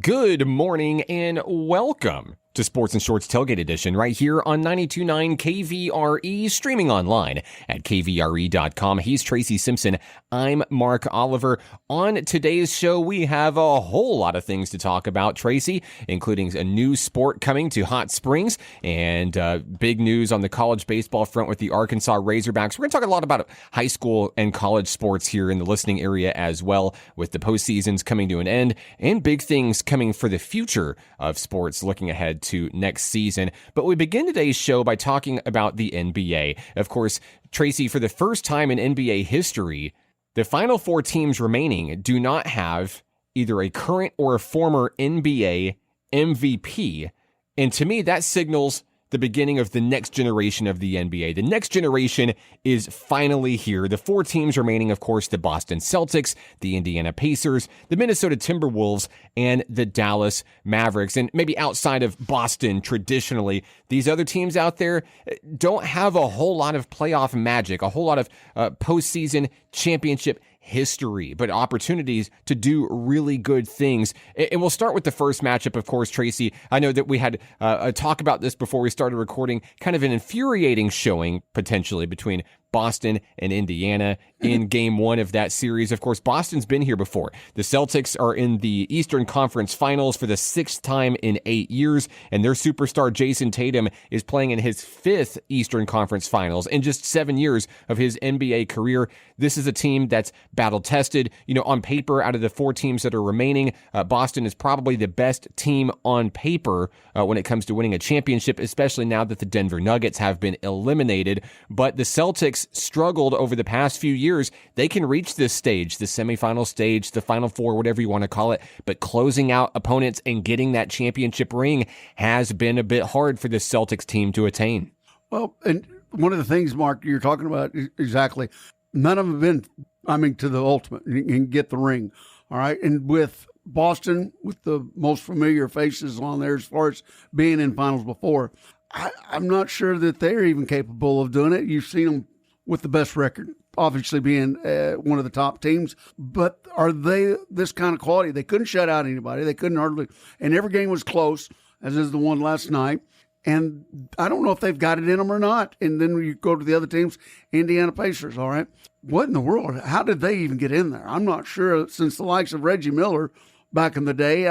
Good morning and welcome to Sports and Shorts Tailgate Edition right here on 92.9 KVRE, streaming online at kvre.com. He's Tracy Simpson. I'm Mark Oliver. On today's show, we have a whole lot of things to talk about, Tracy, including a new sport coming to Hot Springs and big news on the college baseball front with the Arkansas Razorbacks. We're going to talk a lot about high school and college sports here in the listening area as well, with the postseasons coming to an end and big things coming for the future of sports looking ahead to next season. But we begin today's show by talking about the NBA. Of course, Tracy, for the first time in NBA history, the final four teams remaining do not have either a current or a former NBA MVP. And to me, that signals the beginning of the next generation of the NBA. The next generation is finally here. The four teams remaining, of course, the Boston Celtics, the Indiana Pacers, the Minnesota Timberwolves, and the Dallas Mavericks. And maybe outside of Boston, traditionally, these other teams out there don't have a whole lot of playoff magic, a whole lot of postseason championship history, but opportunities to do really good things. And we'll start with the first matchup, of course, Tracy. I know that we had a talk about this before we started recording, kind of an infuriating showing potentially between Boston and Indiana in game one of that series. Of course, Boston's been here before. The Celtics are in the Eastern Conference Finals for the sixth time in 8 years, and their superstar Jason Tatum is playing in his fifth Eastern Conference Finals in just 7 years of his NBA career. This is a team that's battle-tested. On paper, out of the four teams that are remaining, Boston is probably the best team on paper when it comes to winning a championship, especially now that the Denver Nuggets have been eliminated. But the Celtics struggled over the past few years. They can reach this stage, the semifinal stage, the Final Four, whatever you want to call it, but closing out opponents and getting that championship ring has been a bit hard for the Celtics team to attain. Well, and one of the things, Mark, you're talking about exactly, none of them have been, to the ultimate and get the ring. All right. And with Boston, with the most familiar faces on there as far as being in finals before, I'm not sure that they're even capable of doing it. You've seen them with the best record, obviously being one of the top teams. But are they this kind of quality? They couldn't shut out anybody. They couldn't hardly, and every game was close, as is the one last night. And I don't know if they've got it in them or not. And then you go to the other teams, Indiana Pacers, all right. What in the world? How did they even get in there? I'm not sure, since the likes of Reggie Miller back in the day.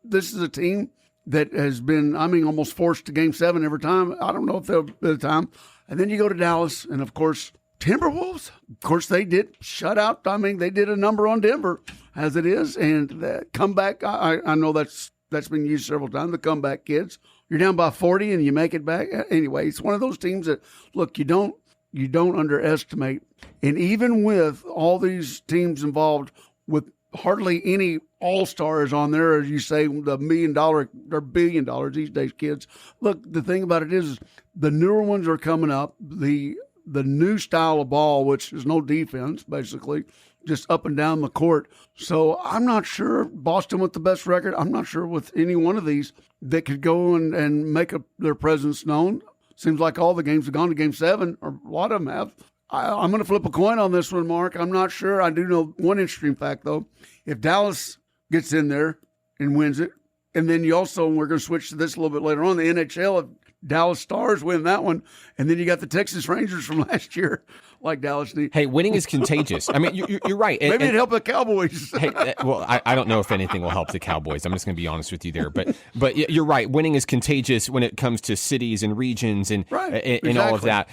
This is a team that has been, almost forced to Game 7 every time. I don't know if they'll be the time. And then you go to Dallas, and of course, Timberwolves. Of course, they did shut out. They did a number on Denver as it is. And the comeback, I know that's been used several times, the comeback kids. You're down by 40 and you make it back. Anyway, it's one of those teams that, look, you don't underestimate. And even with all these teams involved with hardly any all-stars on there, as you say, the $1 million or $1 billion these days, kids. Look, the thing about it is the newer ones are coming up. The new style of ball, which is no defense, basically, just up and down the court. So I'm not sure Boston with the best record. I'm not sure with any one of these that could go and make their presence known. Seems like all the games have gone to Game 7, or a lot of them have. I'm going to flip a coin on this one, Mark. I'm not sure. I do know one interesting fact, though. If Dallas gets in there and wins it, and then you also, and we're going to switch to this a little bit later on, the NHL, if Dallas Stars win that one, and then you got the Texas Rangers from last year, like Dallas need. Hey, winning is contagious. You're right. Maybe it'd help the Cowboys. Hey, well, I don't know if anything will help the Cowboys. I'm just going to be honest with you there. But you're right. Winning is contagious when it comes to cities and regions and exactly. All of that.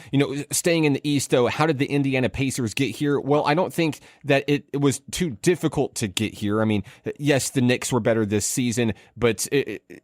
Staying in the East, though, how did the Indiana Pacers get here? Well, I don't think that it was too difficult to get here. Yes, the Knicks were better this season, but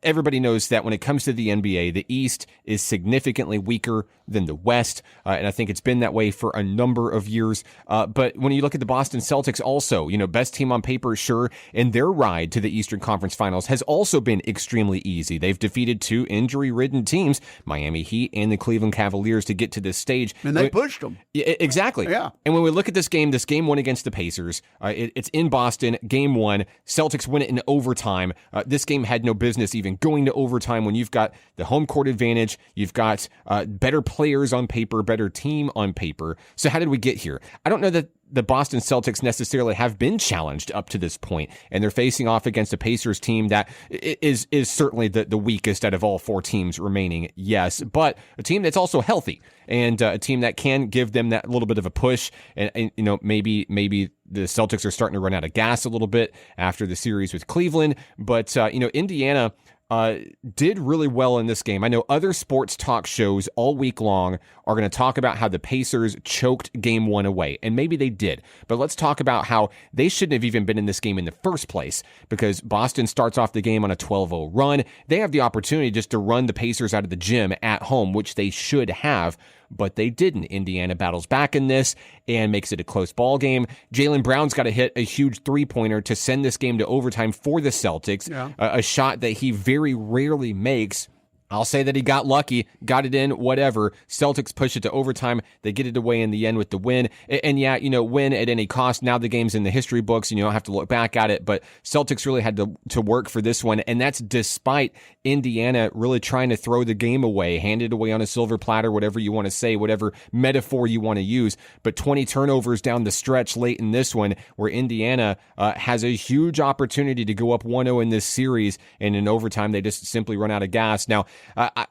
everybody knows that when it comes to the NBA, the East is significantly weaker than the West, and I think it's been that way for a number of years. But when you look at the Boston Celtics also, best team on paper, sure, and their ride to the Eastern Conference Finals has also been extremely easy. They've defeated two injury-ridden teams, Miami Heat and the Cleveland Cavaliers, to get to this stage. And they pushed them. Exactly. Yeah. And when we look at this game one against the Pacers, it's in Boston, game one. Celtics win it in overtime. This game had no business even going to overtime when you've got the home court advantage. You've got better players on paper, better team on paper. So how did we get here? I don't know that the Boston Celtics necessarily have been challenged up to this point, and they're facing off against a Pacers team that is certainly the weakest out of all four teams remaining, yes, but a team that's also healthy and a team that can give them that little bit of a push. And maybe the Celtics are starting to run out of gas a little bit after the series with Cleveland, but Indiana did really well in this game. I know other sports talk shows all week long are going to talk about how the Pacers choked game one away, and maybe they did, but let's talk about how they shouldn't have even been in this game in the first place, because Boston starts off the game on a 12-0 run. They have the opportunity just to run the Pacers out of the gym at home, which they should have, but they didn't. Indiana battles back in this and makes it a close ball game. Jaylen Brown's got to hit a huge three-pointer to send this game to overtime for the Celtics, a shot that he very rarely makes. I'll say that he got lucky, got it in, whatever. Celtics push it to overtime. They get it away in the end with the win. And yeah, win at any cost. Now the game's in the history books and you don't have to look back at it, but Celtics really had to work for this one. And that's despite Indiana really trying to throw the game away, hand it away on a silver platter, whatever you want to say, whatever metaphor you want to use. But 20 turnovers down the stretch late in this one, where Indiana has a huge opportunity to go up 1-0 in this series. And in overtime, they just simply run out of gas. Now,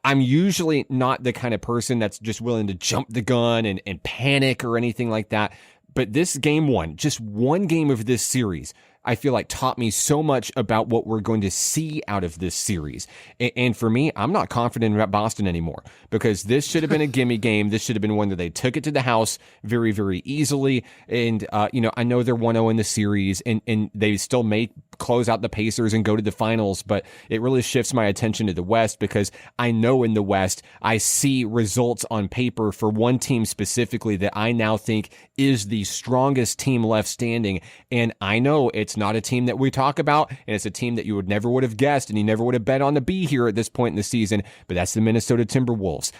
I'm usually not the kind of person that's just willing to jump the gun and panic or anything like that. But this game one, just one game of this series, I feel like taught me so much about what we're going to see out of this series. And for me, I'm not confident about Boston anymore, because this should have been a gimme game. This should have been one that they took it to the house very, very easily. And, I know they're 1-0 in the series and they still may close out the Pacers and go to the finals, but it really shifts my attention to the West, because I know in the West, I see results on paper for one team specifically that I now think is the strongest team left standing. And I know it's not a team that we talk about, and it's a team that you would have guessed, and you never would have bet on to be here at this point in the season, but that's the Minnesota Timberwolves.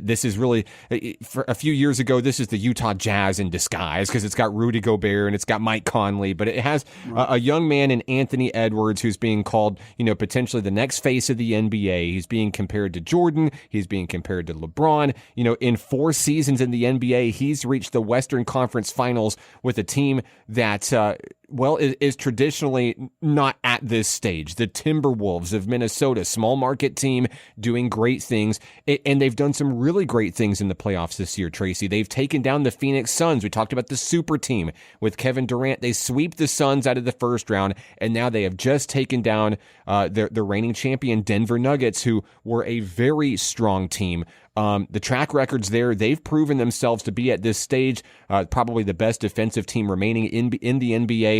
This is really, for a few years ago, this is the Utah Jazz in disguise, because it's got Rudy Gobert and it's got Mike Conley, but it has a young man in Anthony Edwards who's being called, potentially the next face of the NBA. He's being compared to Jordan. He's being compared to LeBron. In 4 seasons in the NBA, he's reached the Western Conference Finals with a team that, is traditionally not at this stage. The Timberwolves of Minnesota, small market team, doing great things. And they've done some really great things in the playoffs this year, Tracy. They've taken down the Phoenix Suns. We talked about the super team with Kevin Durant. They sweep the Suns out of the first round, and now they have just taken down the reigning champion Denver Nuggets, who were a very strong team. The track records there, they've proven themselves to be at this stage probably the best defensive team remaining in the NBA.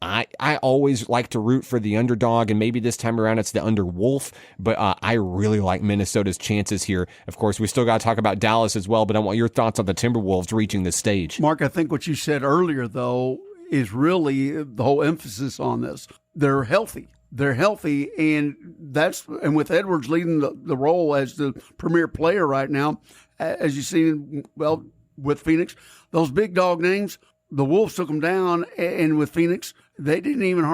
I always like to root for the underdog, and maybe this time around it's the underwolf, but I really like Minnesota's chances here. Of course, we still got to talk about Dallas as well, but I want your thoughts on the Timberwolves reaching this stage. Mark, I think what you said earlier, though, is really the whole emphasis on this. They're healthy. They're healthy, and with Edwards leading the role as the premier player right now, as you see, with Phoenix, those big dog names, the Wolves took them down, and with Phoenix, they didn't even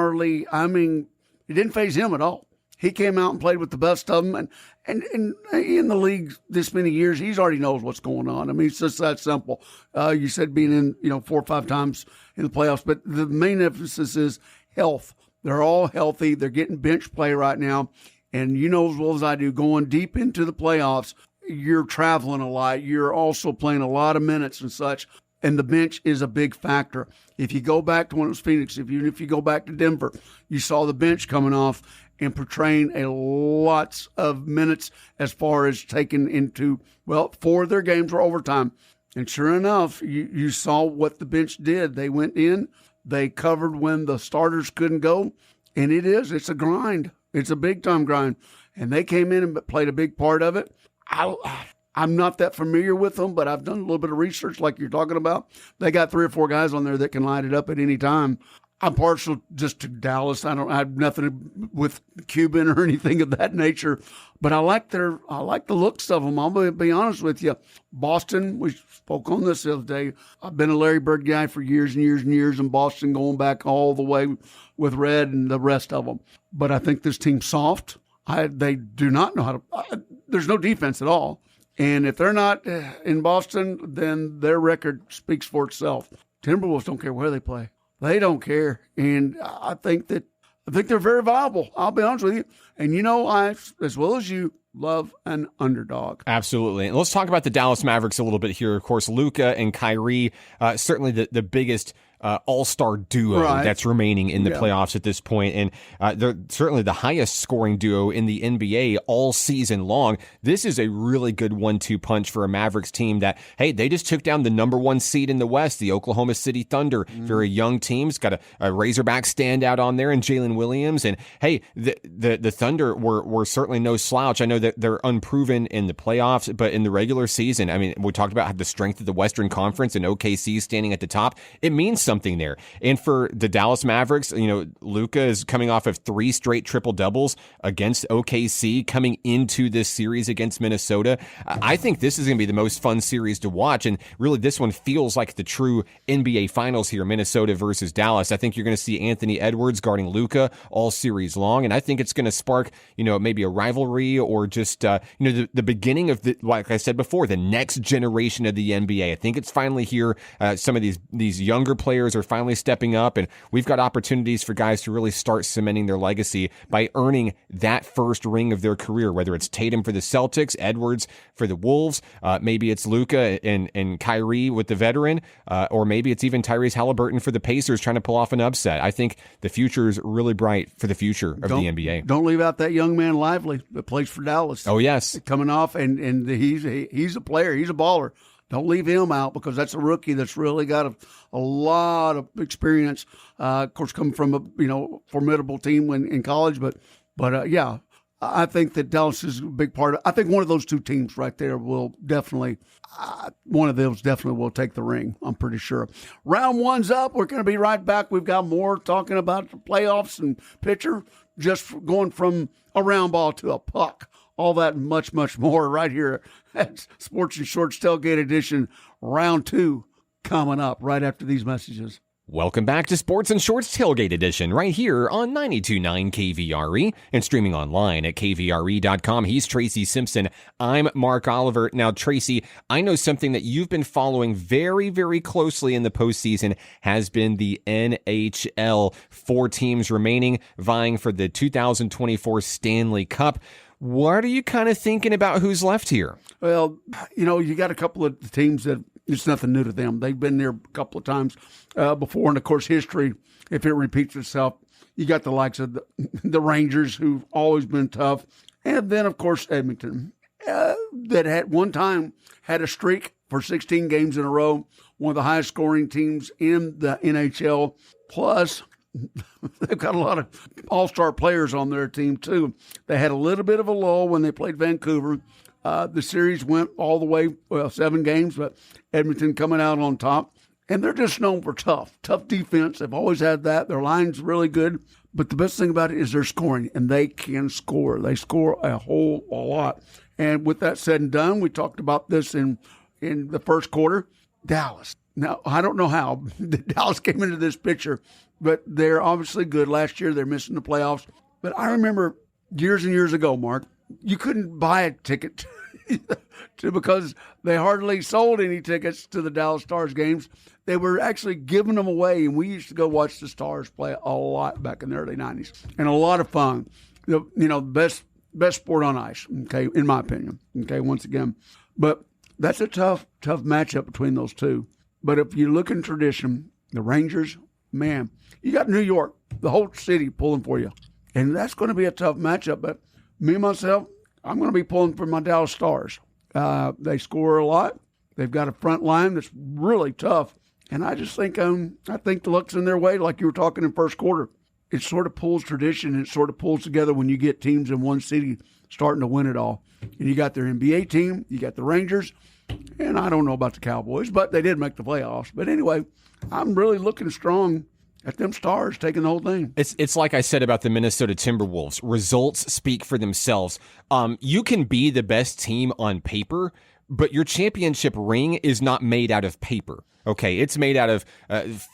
it didn't faze him at all. He came out and played with the best of them, and in the league this many years, he already knows what's going on. I mean, it's just that simple. You said being in 4 or 5 times in the playoffs, but the main emphasis is health. They're all healthy. They're getting bench play right now. And you know as well as I do, going deep into the playoffs, you're traveling a lot. You're also playing a lot of minutes and such. And the bench is a big factor. If you go back to when it was Phoenix, if you go back to Denver, you saw the bench coming off and portraying a lots of minutes as far as taken into, 4 of their games were overtime. And sure enough, you saw what the bench did. They went in. They covered when the starters couldn't go, and it's a grind. It's a big-time grind, and they came in and played a big part of it. I'm not that familiar with them, but I've done a little bit of research like you're talking about. They got 3 or 4 guys on there that can light it up at any time. I'm partial just to Dallas. I have nothing with Cuban or anything of that nature, but I like the looks of them. I'll be honest with you. Boston, we spoke on this the other day. I've been a Larry Bird guy for years and years and years in Boston, going back all the way with Red and the rest of them. But I think this team's soft. They do not know how to. There's no defense at all. And if they're not in Boston, then their record speaks for itself. Timberwolves don't care where they play. They don't care. And I think they're very viable. I'll be honest with you. And I, as well as you, love an underdog. Absolutely. And let's talk about the Dallas Mavericks a little bit here. Of course, Luka and Kyrie, certainly the biggest all-star duo that's remaining in the playoffs at this point. And they're certainly the highest scoring duo in the NBA all season long. This is a really good 1-2 punch for a Mavericks team that, hey, they just took down the number 1 seed in the West, the Oklahoma City Thunder. Very young teams, got a Razorback standout on there and Jalen Williams. And hey, the Thunder were certainly no slouch. I know that they're unproven in the playoffs, but in the regular season, I mean, we talked about the strength of the Western Conference and OKC standing at the top. It means something there. And for the Dallas Mavericks, Luka is coming off of 3 straight triple doubles against OKC coming into this series against Minnesota. I think this is going to be the most fun series to watch. And really, this one feels like the true NBA Finals here, Minnesota versus Dallas. I think you're going to see Anthony Edwards guarding Luka all series long. And I think it's going to spark, maybe a rivalry or just, the beginning of like I said before, the next generation of the NBA. I think it's finally here. Some of these younger players are finally stepping up, and we've got opportunities for guys to really start cementing their legacy by earning that first ring of their career, whether it's Tatum for the Celtics, Edwards for the Wolves, maybe it's Luka and Kyrie with the veteran, or maybe it's even Tyrese Halliburton for the Pacers trying to pull off an upset. I think the future is really bright for the future of the NBA. Don't leave out that young man Lively that plays for Dallas. Oh, yes. Coming off, and he's a player. He's a baller. Don't leave him out because that's a rookie that's really got a lot of experience. Of course, coming from a formidable team in college, but yeah, I think that Dallas is a big part of. I think one of those two teams right there will definitely. One of those definitely will take the ring. I'm pretty sure. Round 1's up. We're going to be right back. We've got more talking about the playoffs and pitcher, just going from a round ball to a puck. All that and much, much more right here at Sports and Shorts Tailgate Edition, Round 2, coming up right after these messages. Welcome back to Sports and Shorts Tailgate Edition right here on 92.9 KVRE and streaming online at kvre.com. He's Tracy Simpson. I'm Mark Oliver. Now, Tracy, I know something that you've been following very, very closely in the postseason has been the NHL. 4 teams remaining vying for the 2024 Stanley Cup. What are you kind of thinking about who's left here? Well, you got a couple of teams that it's nothing new to them. They've been there a couple of times before. And, of course, history, if it repeats itself, you got the likes of the Rangers, who've always been tough. And then, of course, Edmonton, that at one time had a streak for 16 games in a row, one of the highest scoring teams in the NHL. Plus, they've got a lot of all-star players on their team, too. They had a little bit of a lull when they played Vancouver. The series went all the way, 7 games, but Edmonton coming out on top. And they're just known for tough defense. They've always had that. Their line's really good. But the best thing about it is their scoring, and they can score. They score a whole lot. And with that said and done, we talked about this in the first quarter. Dallas. Now, I don't know how Dallas came into this picture, but they're obviously good. Last year, they're missing the playoffs. But I remember years and years ago, Mark, you couldn't buy a ticket because they hardly sold any tickets to the Dallas Stars games. They were actually giving them away, and we used to go watch the Stars play a lot back in the early 90s. And a lot of fun. Best sport on ice, okay, in my opinion, okay, once again. But that's a tough matchup between those two. But if you look in tradition, the Rangers, man, you got New York, the whole city pulling for you. And that's going to be a tough matchup. But me, myself, I'm going to be pulling for my Dallas Stars. They score a lot. They've got a front line that's really tough. And I just think the luck's in their way, like you were talking in first quarter. It sort of pulls tradition, and it sort of pulls together when you get teams in one city starting to win it all. And you got their NBA team, you got the Rangers, and I don't know about the Cowboys, but they did make the playoffs. But anyway, I'm really looking strong at them Stars taking the whole thing. It's like I said about the Minnesota Timberwolves. Results speak for themselves. You can be the best team on paper, but your championship ring is not made out of paper. Okay, it's made out of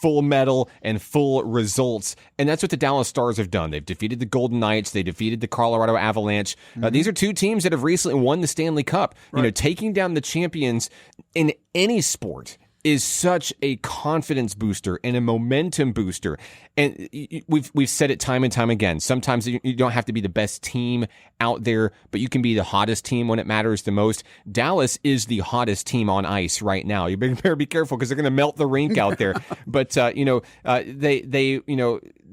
full metal and full results, and that's what the Dallas Stars have done. They've defeated the Golden Knights. They defeated the Colorado Avalanche. These are two teams that have recently won the Stanley Cup. Right. You know, taking down the champions in any sport is such a confidence booster and a momentum booster. And we've said it time and time again. Sometimes you don't have to be the best team out there, but you can be the hottest team when it matters the most. Dallas is the hottest team on ice right now. You better be careful because they're going to melt the rink out there. But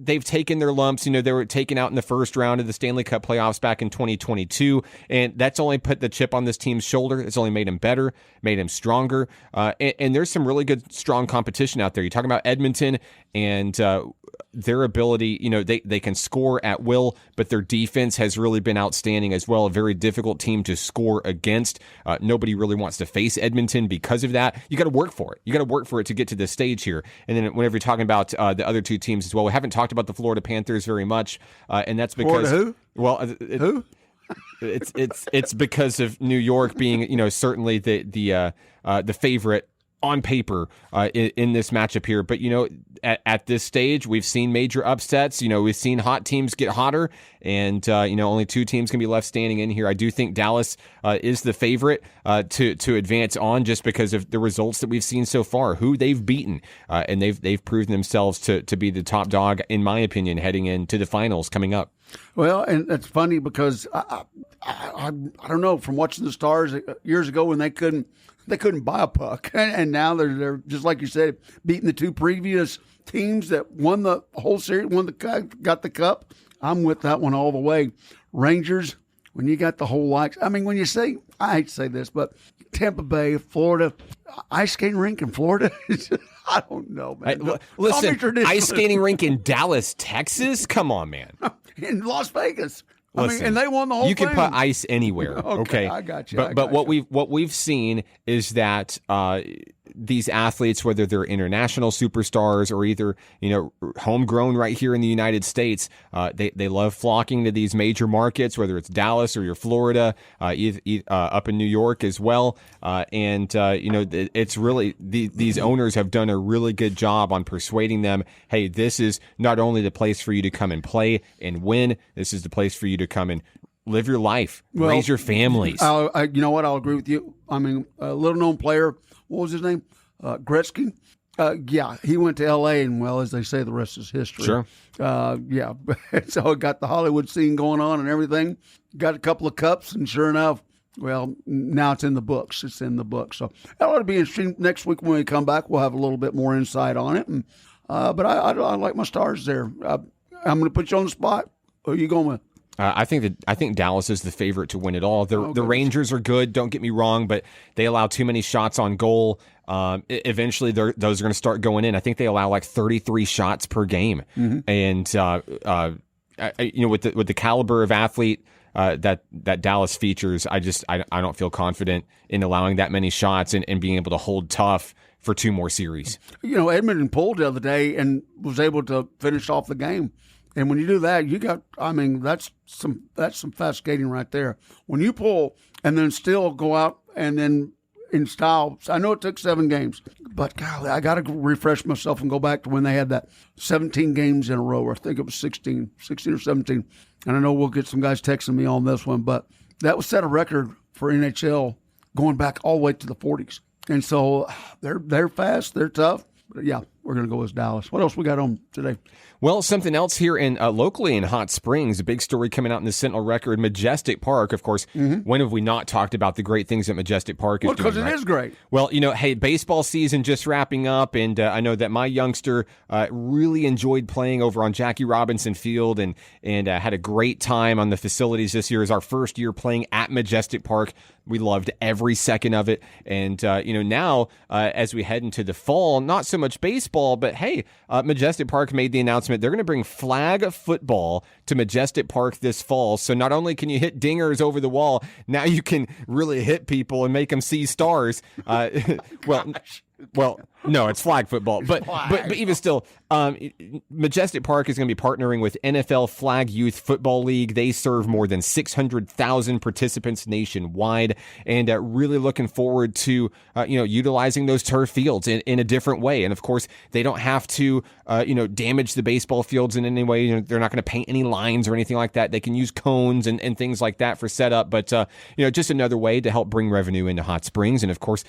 they've taken their lumps. You know, they were taken out in the first round of the Stanley Cup playoffs back in 2022, and that's only put the chip on this team's shoulder. It's only made him better, made him stronger. And there's some really good, strong competition out there. You're talking about Edmonton and their ability, you know, they can score at will, but their defense has really been outstanding as well. A very difficult team to score against. Nobody really wants to face Edmonton because of that. You got to work for it. You got to work for it to get to this stage here. And then whenever you're talking about the other two teams as well, we haven't talked about the Florida Panthers very much, and that's because Florida who? Well, who? It's because of New York being, you know, certainly the favorite on paper in this matchup here. But, you know, at this stage, we've seen major upsets. You know, we've seen hot teams get hotter, and, only two teams can be left standing in here. I do think Dallas is the favorite to advance on just because of the results that we've seen so far, who they've beaten, and they've proven themselves to be the top dog, in my opinion, heading into the finals coming up. Well, and it's funny because I don't know, from watching the Stars years ago when they couldn't buy a puck, and now they're just like you said, beating the two previous teams that won the whole series, got the cup. I'm with that one all the way. Rangers, when you got the whole likes, I mean, when you say, I hate to say this, but Tampa Bay, Florida, ice skating rink in Florida, I don't know, man. Listen, ice skating rink in Dallas, Texas? Come on, man. In Las Vegas. Listen, and they won the whole thing. You can put ice anywhere. Okay, I got you. But what we've seen is that these athletes, whether they're international superstars or either homegrown right here in the United States, they love flocking to these major markets, whether it's Dallas or your Florida, up in New York as well. It's really these owners have done a really good job on persuading them. Hey, this is not only the place for you to come and play and win. This is the place for you to come and live your life, raise your families. You know what? I'll agree with you. I mean, a little-known player, what was his name? Gretzky. Yeah, he went to L.A., and, well, as they say, the rest is history. Sure. Yeah. So it got the Hollywood scene going on and everything. Got a couple of cups, and sure enough, well, now it's in the books. It's in the books. So that ought to be interesting. Next week when we come back, we'll have a little bit more insight on it. And, but I like my Stars there. I'm going to put you on the spot. Who are you going with? I think Dallas is the favorite to win it all. The Rangers are good, don't get me wrong, but they allow too many shots on goal. Eventually, those are going to start going in. I think they allow like 33 shots per game, and with the caliber of athlete that Dallas features, I don't feel confident in allowing that many shots and being able to hold tough for two more series. Edmonton pulled the other day and was able to finish off the game. And when you do that, that's some fast skating right there. When you pull and then still go out and then in style, I know it took 7 games, but golly, I got to refresh myself and go back to when they had that 17 games in a row, or I think it was 16 or 17. And I know we'll get some guys texting me on this one, but that was set a record for NHL going back all the way to the 40s. And so they're fast, they're tough. But yeah, we're going to go with Dallas. What else we got on today? Well, something else here locally in Hot Springs, a big story coming out in the Sentinel Record, Majestic Park. Of course, when have we not talked about the great things that Majestic Park is doing? Because it is great. Well, hey, baseball season just wrapping up, and I know that my youngster really enjoyed playing over on Jackie Robinson Field and had a great time on the facilities this year. It was our first year playing at Majestic Park. We loved every second of it. And, now as we head into the fall, not so much baseball, but hey, Majestic Park made the announcement they're going to bring flag football to Majestic Park this fall. So not only can you hit dingers over the wall, now you can really hit people and make them see stars. Well, no, it's flag football, but even still, Majestic Park is going to be partnering with NFL Flag Youth Football League. They serve more than 600,000 participants nationwide, and really looking forward to utilizing those turf fields in a different way. And of course, they don't have to damage the baseball fields in any way. They're not going to paint any lines or anything like that. They can use cones and things like that for setup, but just another way to help bring revenue into Hot Springs. And of course,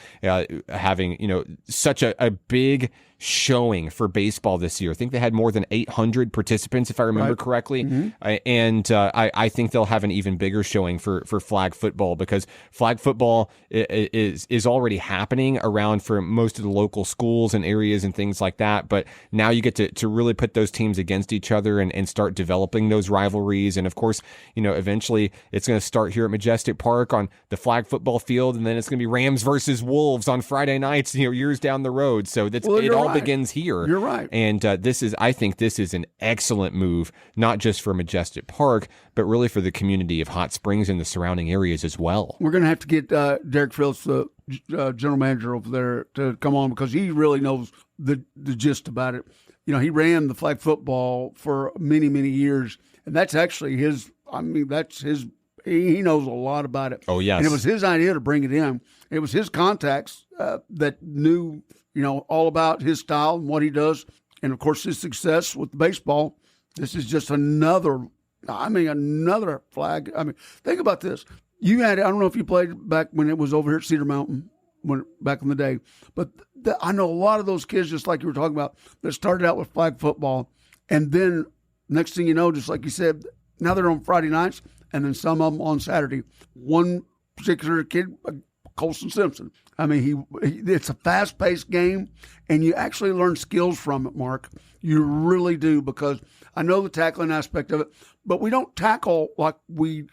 having such a big showing for baseball this year. I think they had more than 800 participants, if I remember correctly. And I think they'll have an even bigger showing for flag football, because flag football is already happening around for most of the local schools and areas and things like that. But now you get to really put those teams against each other and start developing those rivalries. And of course, eventually it's going to start here at Majestic Park on the flag football field, and then it's going to be Rams versus Wolves on Friday nights, years down the road. So it all begins here. You're right. And I think this is an excellent move, not just for Majestic Park, but really for the community of Hot Springs and the surrounding areas as well. We're going to have to get Derek Phillips, the general manager over there, to come on, because he really knows the gist about it. He ran the flag football for many, many years, and that's actually he knows a lot about it. Oh, yes. And it was his idea to bring it in. It was his contacts that knew, all about his style and what he does. And, of course, his success with baseball. This is just another flag. Think about this. I don't know if you played back when it was over here at Cedar Mountain, back in the day. But I know a lot of those kids, just like you were talking about, that started out with flag football. And then next thing you know, just like you said, now they're on Friday nights, and then some of them on Saturday. One particular kid, Colson Simpson. It's a fast-paced game, and you actually learn skills from it, Mark. You really do, because I know the tackling aspect of it, but we don't tackle like we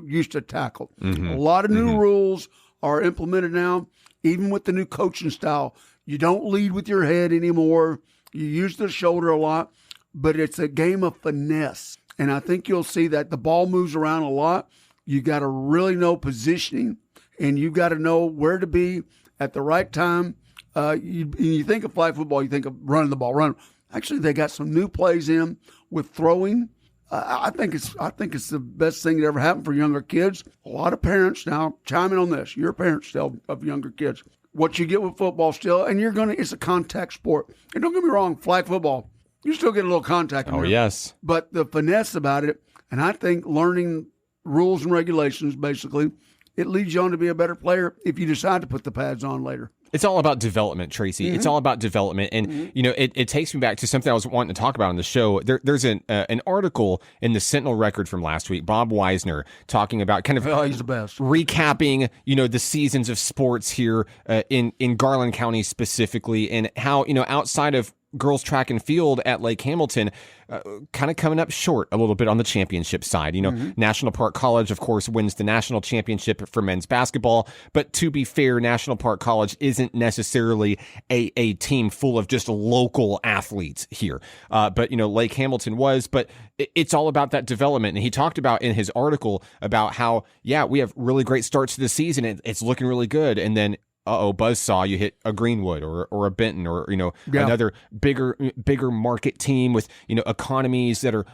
used to tackle. A lot of new rules are implemented now, even with the new coaching style. You don't lead with your head anymore. You use the shoulder a lot, but it's a game of finesse. And I think you'll see that the ball moves around a lot. You got to really know positioning, and you got to know where to be at the right time. You think of flag football, you think of running the ball. Actually, they got some new plays in with throwing. I think it's the best thing that ever happened for younger kids. A lot of parents now chime in on this. You're parents still of younger kids. What you get with football still, and it's a contact sport. And don't get me wrong, flag football, you still get a little contact in there. Oh, yes. But the finesse about it, and I think learning rules and regulations, basically, it leads you on to be a better player if you decide to put the pads on later. It's all about development, Tracy. It's all about development. And, it takes me back to something I was wanting to talk about on the show. There's an article in the Sentinel Record from last week, Bob Weisner, talking about kind of he's the best. Recapping, the seasons of sports here in Garland County specifically, and how, outside of girls track and field at Lake Hamilton, kind of coming up short a little bit on the championship side. National Park College, of course, wins the national championship for men's basketball. But to be fair, National Park College isn't necessarily a team full of just local athletes here. But Lake Hamilton was. But it's all about that development. And he talked about in his article about how, we have really great starts to the season. It's looking really good. And then buzzsaw, you hit a Greenwood or a Benton or, another bigger market team with, economies that are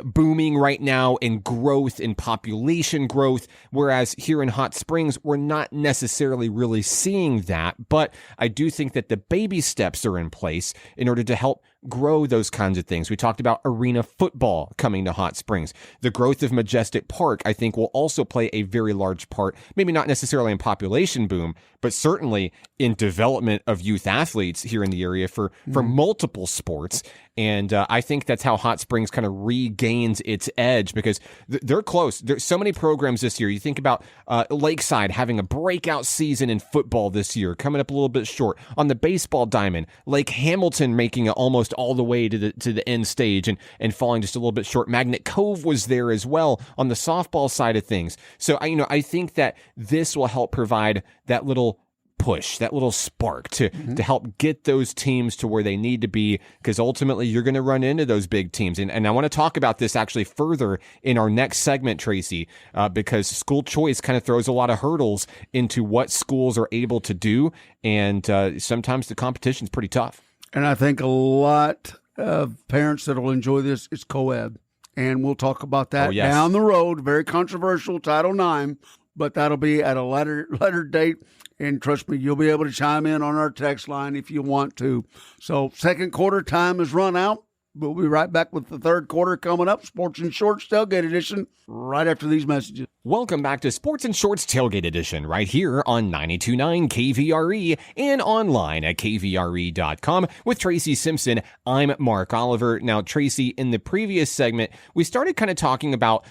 booming right now in growth, in population growth. Whereas here in Hot Springs, we're not necessarily really seeing that. But I do think that the baby steps are in place in order to help grow those kinds of things. We talked about arena football coming to Hot Springs. The growth of Majestic Park, I think, will also play a very large part, maybe not necessarily in population boom, but certainly in development of youth athletes here in the area for multiple sports. And I think that's how Hot Springs kind of regains its edge, because they're close. There's so many programs this year. You think about Lakeside having a breakout season in football this year, coming up a little bit short. On the baseball diamond, Lake Hamilton making it almost all the way to the end stage and falling just a little bit short. Magnet Cove was there as well on the softball side of things. So I think that this will help provide that little push, that little spark to help get those teams to where they need to be, because ultimately you're going to run into those big teams. And I want to talk about this actually further in our next segment, Tracy, because school choice kind of throws a lot of hurdles into what schools are able to do, and sometimes the competition is pretty tough. And I think a lot of parents that will enjoy this is co-ed. And we'll talk about that down the road. Very controversial, Title IX, but that'll be at a later date. And trust me, you'll be able to chime in on our text line if you want to. So second quarter time has run out. We'll be right back with the third quarter coming up. Sports and Shorts Tailgate Edition right after these messages. Welcome back to Sports and Shorts Tailgate Edition right here on 92.9 KVRE and online at kvre.com with Tracy Simpson. I'm Mark Oliver. Now, Tracy, in the previous segment, we started kind of talking about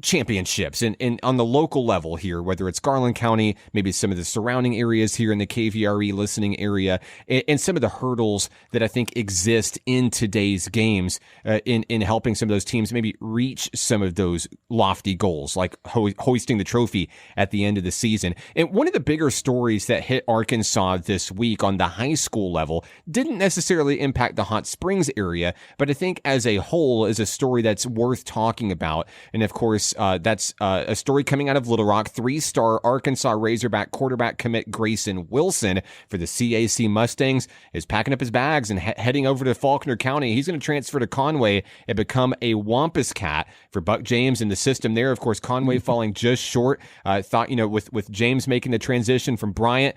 championships and on the local level here, whether it's Garland County, maybe some of the surrounding areas here in the KVRE listening area, and some of the hurdles that I think exist in today's games in helping some of those teams maybe reach some of those lofty goals, like hoisting the trophy at the end of the season. And one of the bigger stories that hit Arkansas this week on the high school level didn't necessarily impact the Hot Springs area, but I think as a whole is a story that's worth talking about. And of course, that's a story coming out of Little Rock. 3-star Arkansas Razorback quarterback commit Grayson Wilson for the CAC Mustangs is packing up his bags and heading over to Faulkner County. He's going to transfer to Conway and become a Wampus Cat for Buck James in the system there. Of course, Conway falling just short. Thought, with James making the transition from Bryant,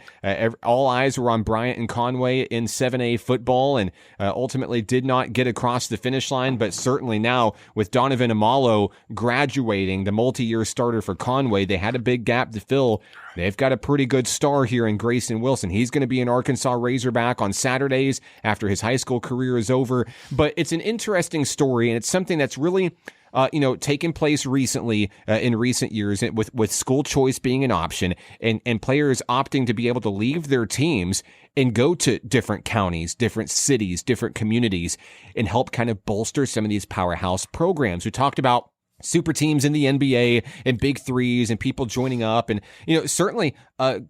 all eyes were on Bryant and Conway in 7A football, and ultimately did not get across the finish line. But certainly now with Donovan Amalo graduating, the multi-year starter for Conway, they had a big gap to fill. They've got a pretty good star here in Grayson Wilson. He's going to be an Arkansas Razorback on Saturdays after his high school career is over. But it's an interesting story, and it's something that's really taken place recently in recent years with school choice being an option and players opting to be able to leave their teams and go to different counties, different cities, different communities, and help kind of bolster some of these powerhouse programs. We talked about super teams in the NBA and big threes and people joining up. And, certainly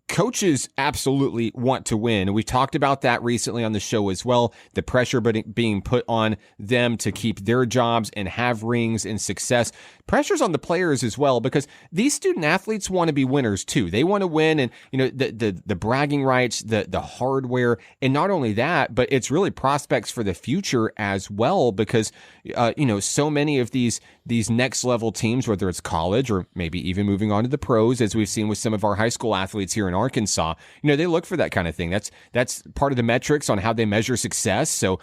coaches absolutely want to win. We've talked about that recently on the show as well. The pressure being put on them to keep their jobs and have rings and success. Pressure's on the players as well, because these student athletes want to be winners too. They want to win, and the bragging rights, the hardware, and not only that, but it's really prospects for the future as well, because so many of these next level teams, whether it's college or maybe even moving on to the pros, as we've seen with some of our high school athletes here in Arkansas, they look for that kind of thing. That's part of the metrics on how they measure success. So,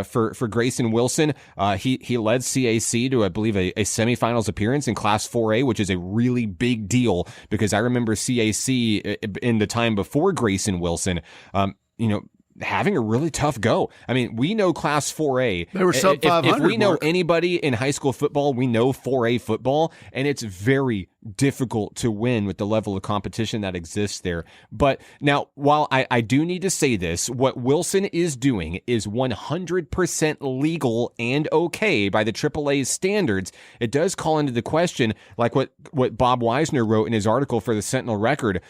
for Grayson Wilson, he led CAC to, I believe, a semifinals appearance in Class 4A, which is a really big deal, because I remember CAC in the time before Grayson Wilson, having a really tough go. I mean, we know Class 4A. They were sub 500. If we know anybody in high school football, we know 4A football, and it's very difficult to win with the level of competition that exists there. But now, while I do need to say this, what Wilson is doing is 100% legal and okay by the AAA's standards. It does call into the question, like what Bob Weisner wrote in his article for the Sentinel Record,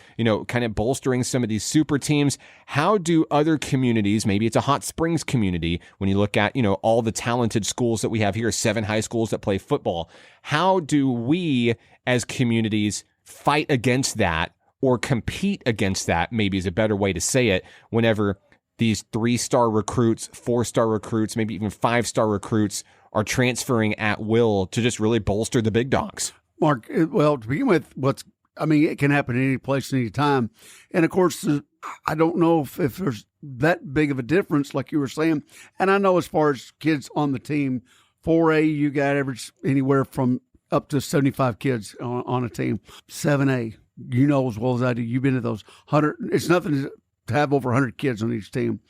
kind of bolstering some of these super teams. How do other communities, maybe it's a Hot Springs community, when you look at, all the talented schools that we have here, 7 high schools that play football, how do we as communities fight against that or compete against that, maybe is a better way to say it, whenever these 3-star recruits, 4-star recruits, maybe even 5-star recruits are transferring at will to just really bolster the big dogs? Mark, well, to begin with, it can happen any place, any time. And of course, I don't know if there's that big of a difference, like you were saying. And I know as far as kids on the team, 4A, you got average anywhere from up to 75 kids on a team. 7A, as well as I do. You've been to those 100. It's nothing to have over 100 kids on each team.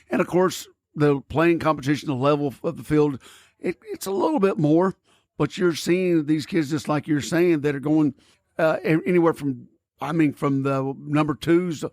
And of course, the playing competition, the level of the field, it's a little bit more. But you're seeing these kids, just like you're saying, that are going anywhere from the number 2s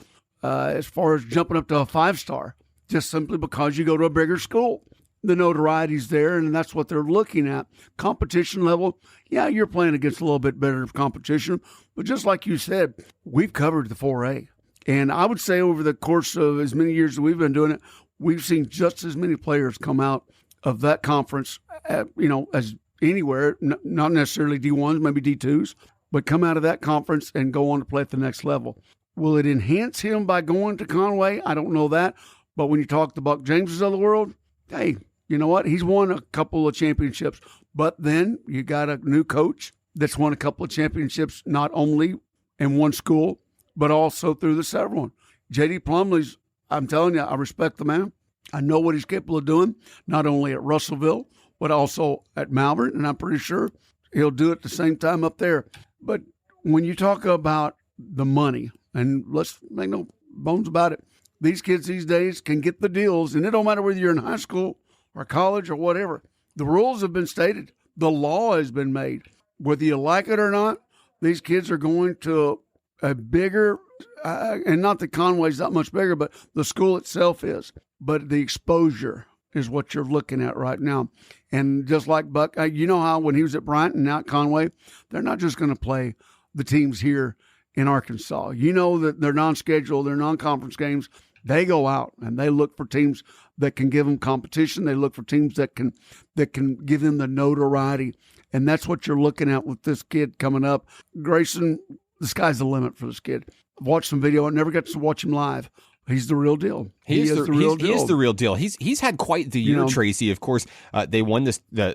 as far as jumping up to a 5-star, just simply because you go to a bigger school. The notoriety's there, and that's what they're looking at. Competition level, yeah, you're playing against a little bit better competition, but just like you said, we've covered the 4A. And I would say over the course of as many years that we've been doing it, we've seen just as many players come out of that conference, as anywhere, not necessarily D1s, maybe D2s, but come out of that conference and go on to play at the next level. Will it enhance him by going to Conway? I don't know that. But when you talk the Buck Jameses of the world, hey, you know what? He's won a couple of championships. But then you got a new coach that's won a couple of championships, not only in one school, but also through the several one. J.D. Plumlee's, I'm telling you, I respect the man. I know what he's capable of doing, not only at Russellville, but also at Malvern, and I'm pretty sure he'll do it at the same time up there. But when you talk about the money, and let's make no bones about it, these kids these days can get the deals, and it don't matter whether you're in high school or college or whatever. The rules have been stated. The law has been made. Whether you like it or not, these kids are going to a bigger, and not that Conway's that much bigger, but the school itself is. But the exposure is what you're looking at right now. And just like Buck, you know how when he was at Bryant and now at Conway, they're not just going to play the teams here in Arkansas. You know that they're non-scheduled, they're non-conference games. They go out and they look for teams that can give them competition. They look for teams that can give them the notoriety. And that's what you're looking at with this kid coming up. Grayson, the sky's the limit for this kid. I've watched some video. I never got to watch him live. He's the real deal. He is the real deal. He is the real deal. He's had quite the year, Tracy. Of course, they won the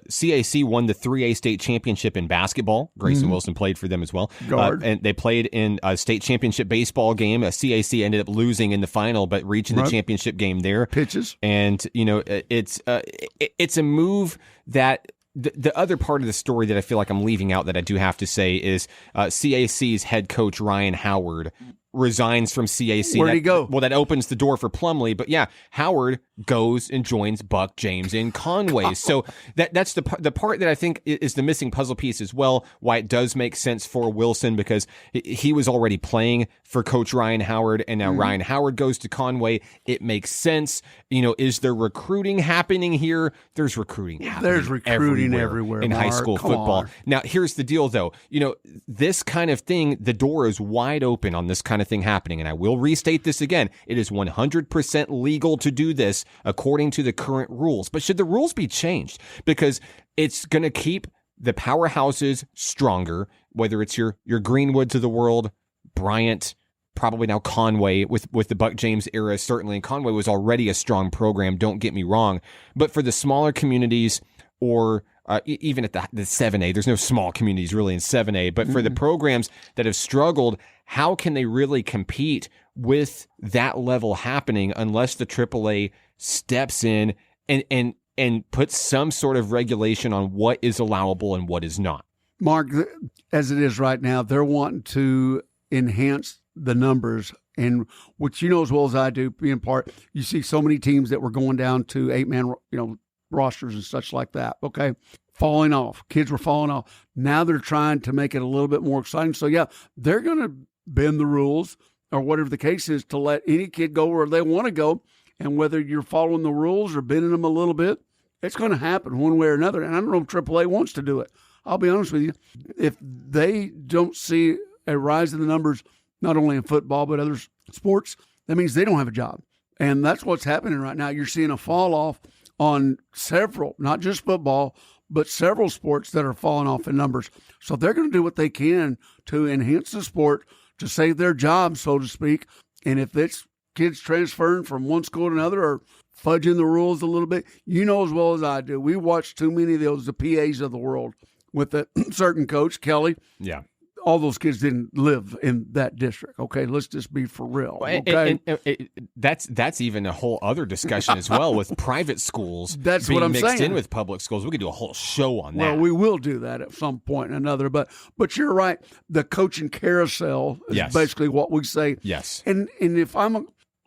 CAC won the 3A state championship in basketball. Grayson Wilson played for them as well. And they played in a state championship baseball game. CAC ended up losing in the final, but reaching the championship game there. Pitches. And, it's a move that the other part of the story that I feel like I'm leaving out that I do have to say is CAC's head coach, Ryan Howard, resigns from CAC. Where'd he go? Well, that opens the door for Plumlee. But yeah, Howard goes and joins Buck James in Conway. So that's the part that I think is the missing puzzle piece as well, why it does make sense for Wilson, because he was already playing for Coach Ryan Howard, and now Ryan Howard goes to Conway. It makes sense. Is there recruiting happening here? There's recruiting happening. There's recruiting everywhere in high school football. Now, here's the deal, though. This kind of thing, the door is wide open on this kind of thing happening. And I will restate this again. It is 100% legal to do this according to the current rules. But should the rules be changed? Because it's going to keep the powerhouses stronger, whether it's your Greenwoods of the world, Bryant, probably now Conway with the Buck James era, certainly. And Conway was already a strong program, don't get me wrong. But for the smaller communities, or even at the 7A, there's no small communities really in 7A, but for the programs that have struggled, how can they really compete with that level happening unless the AAA steps in and puts some sort of regulation on what is allowable and what is not? Mark, as it is right now, they're wanting to enhance the numbers, and which you know as well as I do, being part, you see so many teams that were going down to 8-man, rosters and such like that. Okay. Falling off. Kids were falling off. Now they're trying to make it a little bit more exciting. So yeah, they're going to bend the rules or whatever the case is to let any kid go where they want to go. And whether you're following the rules or bending them a little bit, it's going to happen one way or another. And I don't know if AAA wants to do it. I'll be honest with you. If they don't see a rise in the numbers, not only in football, but other sports, that means they don't have a job. And that's what's happening right now. You're seeing a fall off on several, not just football, but several sports that are falling off in numbers. So they're going to do what they can to enhance the sport, to save their jobs, so to speak. And if it's kids transferring from one school to another or fudging the rules a little bit, you know as well as I do, we watch too many of those, the PAs of the world with a certain coach, Kelly. Yeah. All those kids didn't live in that district. Okay, let's just be for real. Okay, and that's even a whole other discussion as well with private schools. That's being what I'm mixed saying. In with public schools. We could do a whole show on that. Well, we will do that at some point or another. But you're right. The coaching carousel is basically what we say. Yes. And if I'm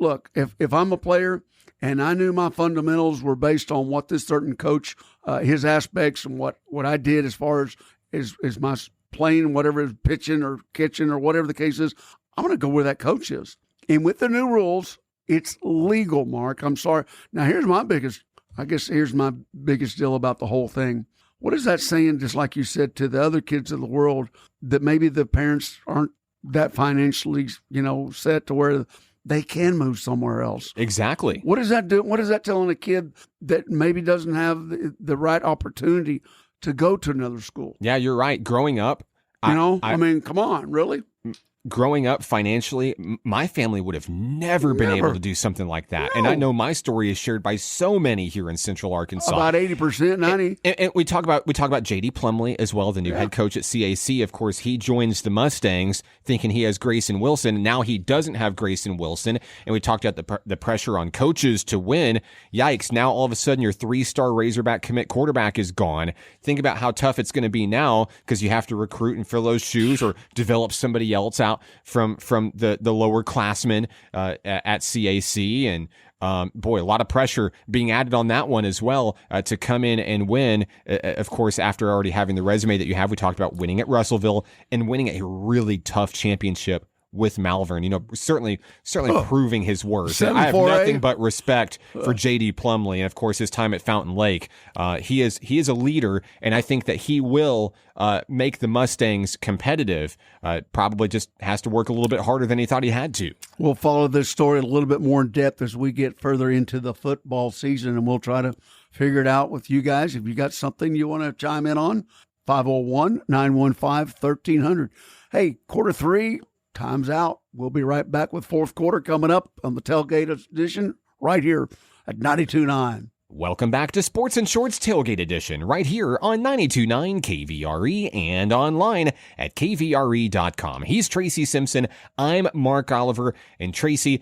a player and I knew my fundamentals were based on what this certain coach, his aspects and what I did as far as my playing, whatever is pitching or catching or whatever the case is, I'm going to go where that coach is. And with the new rules, it's legal, Mark. I'm sorry. Now, here's my biggest deal about the whole thing. What is that saying, just like you said, to the other kids of the world that maybe the parents aren't that financially, set to where they can move somewhere else. Exactly. What does that do? What is that telling a kid that maybe doesn't have the right opportunity to go to another school? Yeah, you're right. Growing up, I mean, come on, really? Growing up financially, my family would have never been able to do something like that. No. And I know my story is shared by so many here in Central Arkansas. About 80%, 90%. And we talk about J.D. Plumley as well, the new head coach at CAC. Of course, he joins the Mustangs thinking he has Grayson Wilson. Now he doesn't have Grayson Wilson. And we talked about the pressure on coaches to win. Yikes, now all of a sudden your 3-star Razorback commit quarterback is gone. Think about how tough it's going to be now because you have to recruit and fill those shoes or develop somebody else out from the lower classmen at CAC. And boy, a lot of pressure being added on that one as well to come in and win. Of course, after already having the resume that you have, we talked about winning at Russellville and winning a really tough championship with Malvern, certainly proving his worth. I have nothing but respect for J.D. Plumley and, of course, his time at Fountain Lake. He is a leader, and I think that he will make the Mustangs competitive. Probably just has to work a little bit harder than he thought he had to. We'll follow this story a little bit more in depth as we get further into the football season, and we'll try to figure it out with you guys. If you got something you want to chime in on, 501-915-1300. Hey, quarter 3. Time's out. We'll be right back with fourth quarter coming up on the Tailgate Edition right here at 92.9. Welcome back to Sports and Shorts Tailgate Edition right here on 92.9 KVRE and online at kvre.com. He's Tracy Simpson. I'm Mark Oliver. And Tracy,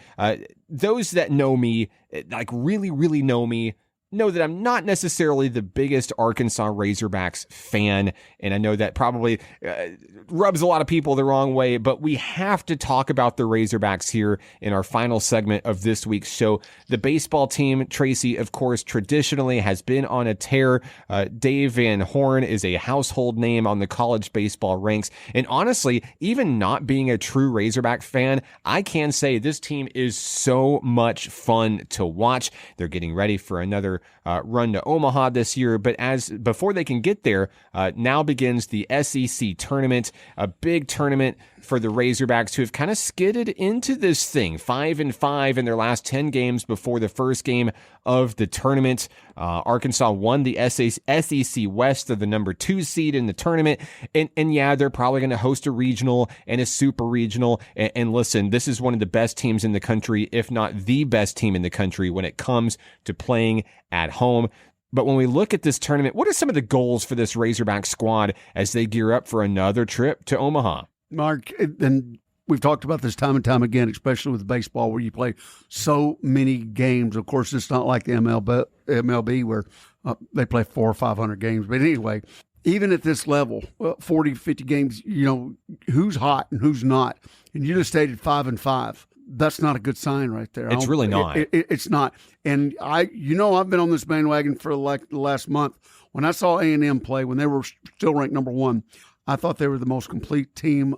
those that know me, like really, really know me, know that I'm not necessarily the biggest Arkansas Razorbacks fan, and I know that probably rubs a lot of people the wrong way, but we have to talk about the Razorbacks here in our final segment of this week's show. The baseball team, Tracy, of course, traditionally has been on a tear. Dave Van Horn is a household name on the college baseball ranks, and honestly, even not being a true Razorback fan, I can say this team is so much fun to watch. They're getting ready for another run to Omaha this year, but before they can get there, now begins the SEC tournament, a big tournament for the Razorbacks, who have kind of skidded into this thing, 5-5 in their last 10 games before the first game of the tournament. Arkansas won the SEC West, of the number 2 seed in the tournament, and yeah, they're probably going to host a regional and a super regional. And listen, this is one of the best teams in the country, if not the best team in the country when it comes to playing at home. But when we look at this tournament, what are some of the goals for this Razorback squad as they gear up for another trip to Omaha? Mark, and we've talked about this time and time again, especially with baseball, where you play so many games. Of course, it's not like the MLB where they play 400 or 500 games. But anyway, even at this level, 40, 50 games, who's hot and who's not. And you just stated 5-5. That's not a good sign right there. It's really not. It's not. And I've been on this bandwagon for like the last month. When I saw A&M play, when they were still ranked number 1, I thought they were the most complete team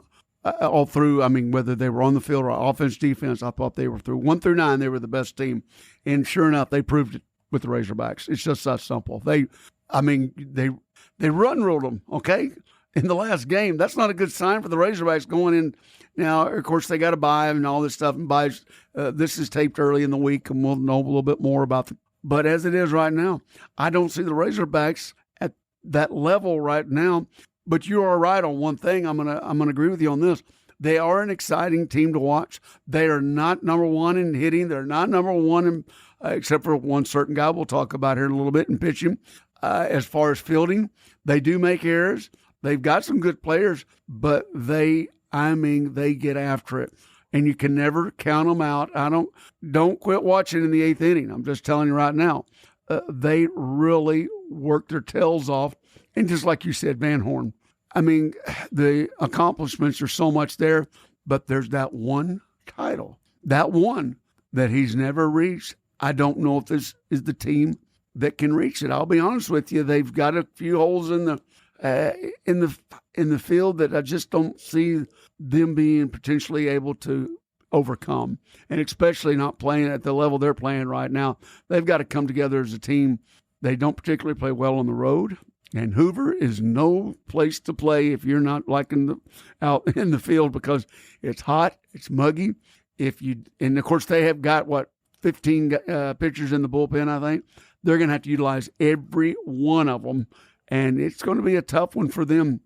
all through. I mean, whether they were on the field or offense, defense, I thought they were through 1 through 9. They were the best team, and sure enough, they proved it with the Razorbacks. It's just that simple. They run ruled them. Okay, in the last game, that's not a good sign for the Razorbacks going in. Now, of course, they got to buy and all this stuff. And buys. This is taped early in the week, and we'll know a little bit more about it. But as it is right now, I don't see the Razorbacks at that level right now. But you are right on one thing. I'm gonna agree with you on this. They are an exciting team to watch. They are not number 1 in hitting. They're not number 1 in, except for one certain guy we'll talk about here in a little bit in pitching. As far as fielding, they do make errors. They've got some good players, but they get after it, and you can never count them out. Don't quit watching in the 8th inning. I'm just telling you right now, they really work their tails off. And just like you said, Van Horn, I mean, the accomplishments are so much there, but there's that one title, that one that he's never reached. I don't know if this is the team that can reach it. I'll be honest with you; they've got a few holes in the field that I just don't see them being potentially able to overcome, and especially not playing at the level they're playing right now. They've got to come together as a team. They don't particularly play well on the road. And Hoover is no place to play if you're not like out in the field because it's hot, it's muggy. And of course they have got 15 pitchers in the bullpen. I think they're going to have to utilize every one of them, and it's going to be a tough one for them.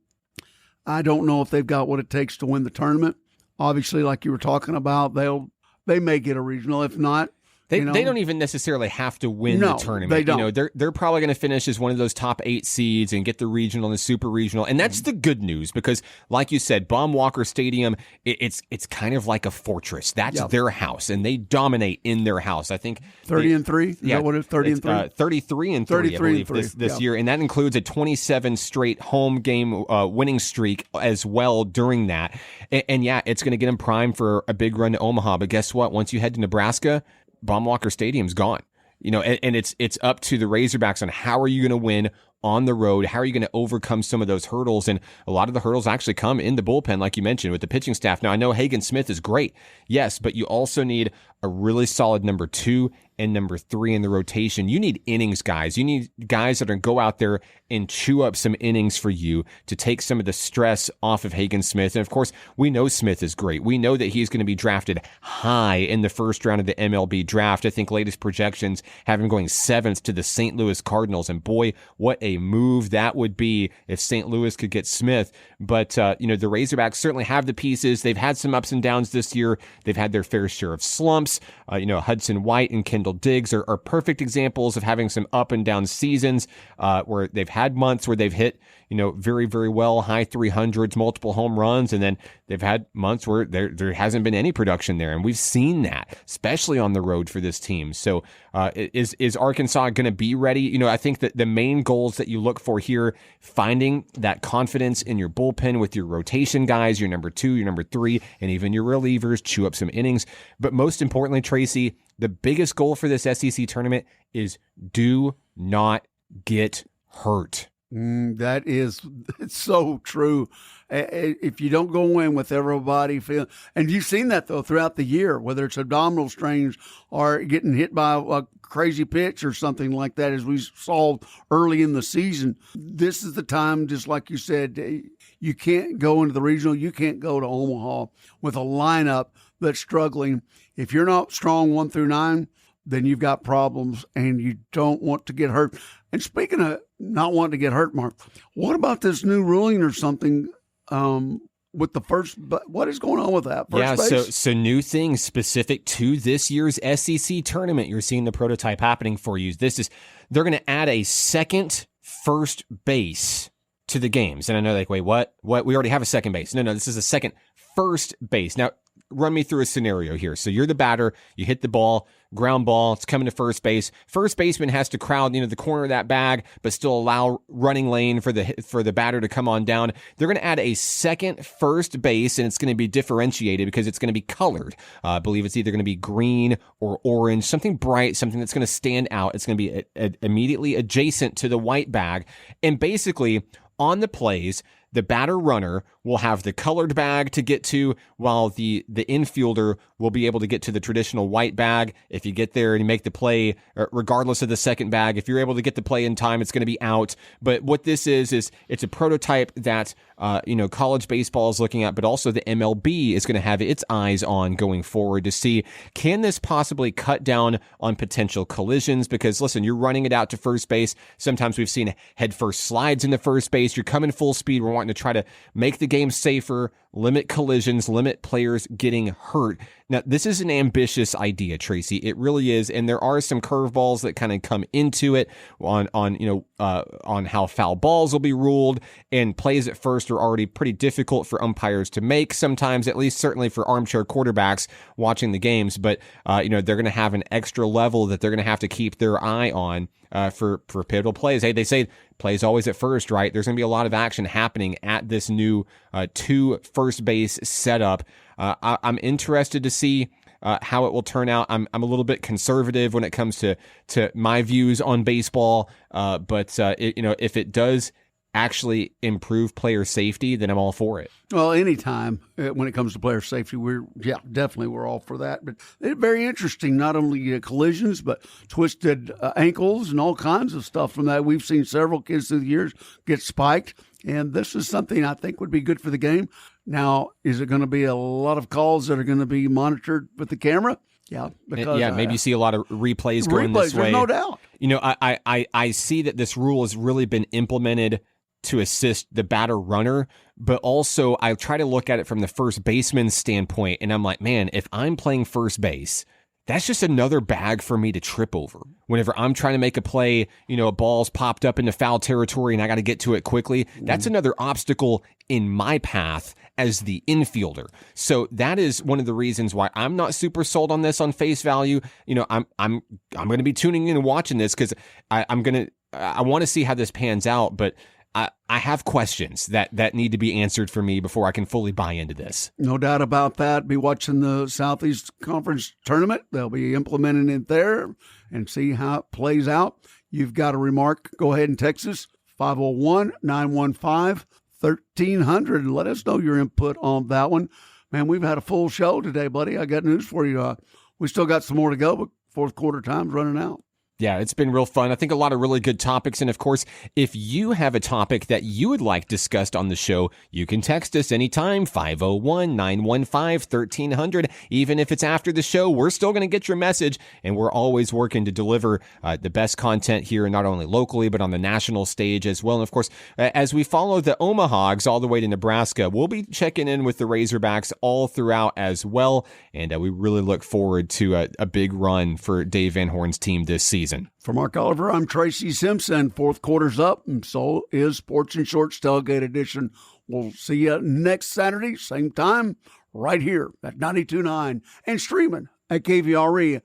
I don't know if they've got what it takes to win the tournament. Obviously, like you were talking about, they may get a regional. If not, They don't even necessarily have to win the tournament. They don't. They're probably going to finish as one of those top 8 seeds and get the regional and the super regional. And that's the good news because, like you said, Baum-Walker Stadium, it's kind of like a fortress. That's their house, and they dominate in their house. I think 30-3. Is that what it is? 30-3. 33-3, I believe, this year, and that includes a 27 straight home game winning streak as well during that. And yeah, it's going to get them primed for a big run to Omaha. But guess what? Once you head to Nebraska, Baum-Walker Stadium's gone, and it's up to the Razorbacks on how are you going to win on the road? How are you going to overcome some of those hurdles? And a lot of the hurdles actually come in the bullpen, like you mentioned, with the pitching staff. Now, I know Hagen Smith is great, yes, but you also need a really solid number 2 and number 3 in the rotation. You need innings guys. You need guys that are going to go out there and chew up some innings for you to take some of the stress off of Hagen Smith. And of course, we know Smith is great. We know that he's going to be drafted high in the first round of the MLB draft. I think latest projections have him going 7th to the St. Louis Cardinals. And boy, what a move that would be if St. Louis could get Smith. But, the Razorbacks certainly have the pieces. They've had some ups and downs this year. They've had their fair share of slumps. Hudson White and Kendall Diggs are perfect examples of having some up and down seasons where they've had months where they've hit, very, very well, high 300s, multiple home runs, and then they've had months where there hasn't been any production there. And we've seen that, especially on the road for this team. So is Arkansas going to be ready? I think that the main goals that you look for here, finding that confidence in your bullpen with your rotation guys, your number 2, your number 3, and even your relievers, chew up some innings. But most importantly, Tracy, the biggest goal for this SEC tournament is do not get hurt. It's so true. If you don't go in with everybody feeling, and you've seen that though throughout the year, whether it's abdominal strains or getting hit by a crazy pitch or something like that, as we saw early in the season, this is the time, just like you said, you can't go into the regional, you can't go to Omaha with a lineup that's struggling. If you're not strong 1 through 9, then you've got problems and you don't want to get hurt. And speaking of not wanting to get hurt, Mark, what about this new ruling or something with the first? What is going on with that? So new things specific to this year's SEC tournament. You're seeing the prototype happening for you. They're going to add a second first base to the games. And I know, wait, what? We already have a second base. No, this is a second first base. Now, run me through a scenario here. So you're the batter, you hit the ball, ground ball, it's coming to first base. First baseman has to crowd, the corner of that bag, but still allow running lane for the batter to come on down. They're going to add a second first base, and it's going to be differentiated because it's going to be colored. I believe it's either going to be green or orange, something bright, something that's going to stand out. It's going to be immediately adjacent to the white bag. And basically, on the plays, the batter runner will have the colored bag to get to, while the infielder will be able to get to the traditional white bag. If you get there and you make the play, regardless of the second bag, if you're able to get the play in time, it's going to be out. But what this is it's a prototype that college baseball is looking at, but also the MLB is going to have its eyes on going forward to see, can this possibly cut down on potential collisions? Because listen, you're running it out to first base. Sometimes we've seen head first slides into first base. You're coming full speed. We're wanting to try to make the game safer, limit collisions, limit players getting hurt. Now, this is an ambitious idea, Tracy. It really is, and there are some curveballs that kind of come into it on how foul balls will be ruled, and plays at first are already pretty difficult for umpires to make sometimes, at least certainly for armchair quarterbacks watching the games. But they're going to have an extra level that they're going to have to keep their eye on for pivotal plays. Hey, they say plays always at first, right? There's going to be a lot of action happening at this new 2 first base setup. I'm interested to see how it will turn out. I'm a little bit conservative when it comes to my views on baseball, but if it does actually improve player safety, then I'm all for it. Well, anytime when it comes to player safety, we're all for that. But it's very interesting, not only collisions, but twisted ankles and all kinds of stuff from that. We've seen several kids through the years get spiked, and this is something I think would be good for the game. Now, is it going to be a lot of calls that are going to be monitored with the camera? Yeah, because, maybe you see a lot of replays going this way. There's no doubt. You know, I see that this rule has really been implemented to assist the batter runner, but also I try to look at it from the first baseman's standpoint, and I'm like, man, if I'm playing first base, that's just another bag for me to trip over. Whenever I'm trying to make a play, you know, a ball's popped up into foul territory and I got to get to it quickly, that's another obstacle in my path as the infielder. So that is one of the reasons why I'm not super sold on this on face value. You know, I'm going to be tuning in and watching this because I want to see how this pans out, but I have questions that need to be answered for me before I can fully buy into this. No doubt about that. Be watching the Southeast Conference tournament. They'll be implementing it there and see how it plays out. You've got a remark, go ahead and text us, 501-915-1300. Let us know your input on that one. Man, we've had a full show today, buddy. I got news for you. We still got some more to go, but fourth quarter time's running out. Yeah, it's been real fun. I think a lot of really good topics. And of course, if you have a topic that you would like discussed on the show, you can text us anytime, 501-915-1300. Even if it's after the show, we're still going to get your message. And we're always working to deliver the best content here, not only locally, but on the national stage as well. And of course, as we follow the Omahogs all the way to Nebraska, we'll be checking in with the Razorbacks all throughout as well. And we really look forward to a big run for Dave Van Horn's team this season. For Mark Oliver, I'm Tracy Simpson. Fourth quarter's up, and so is Sports and Shorts Tailgate Edition. We'll see you next Saturday, same time, right here at 92.9 and streaming at kvre.com.